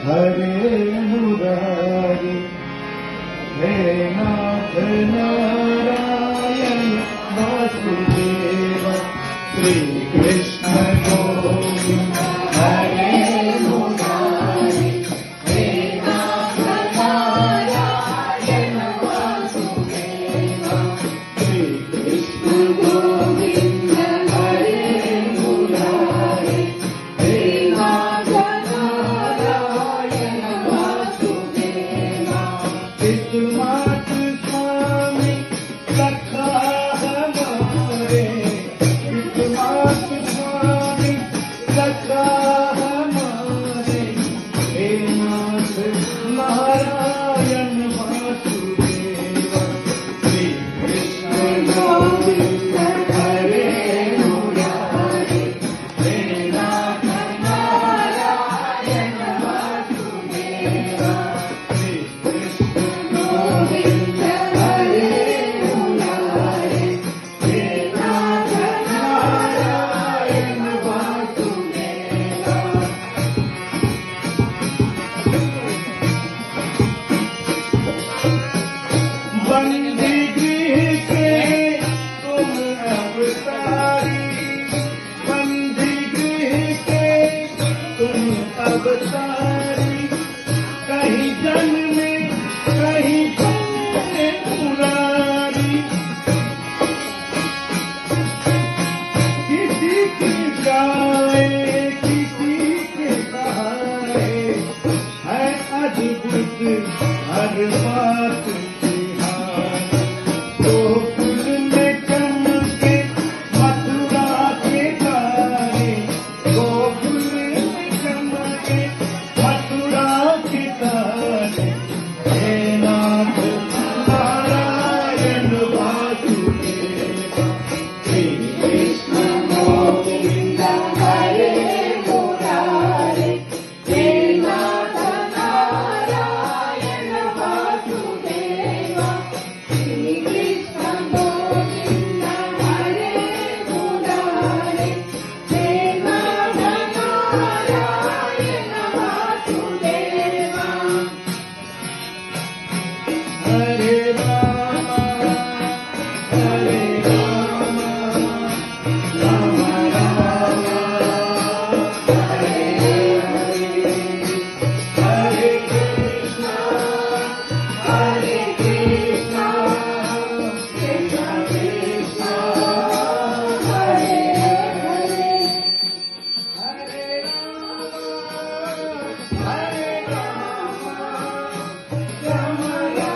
हरे मुरारी हे नाथ नारायण वासुदेव श्री कृष्ण गोविंद हरे मुरारी हे नाथ नारायण वासुदेव श्री कृष्ण गोविंद हरे मुरारी हे नाथ नारायण वासुदेव चित्तमात्र स्वामी सखा हमारे चित्तमात्र स्वामी सखा हमारे हे नाथ नारायण वासुदेव श्री कृष्ण गोविंद हरे मुरारी हे नाथ नारायण वासुदेव श्री कृष्ण गोविंद हरे मुरारी हे नाथ नारायण वासुदेव बंदी गृह के तुम अवतारी बंदी गृह के तुम अवतारी कहीं जन में कहीं मुरारी किसी की गाए किसी के सहारे है अद्भुत हर बात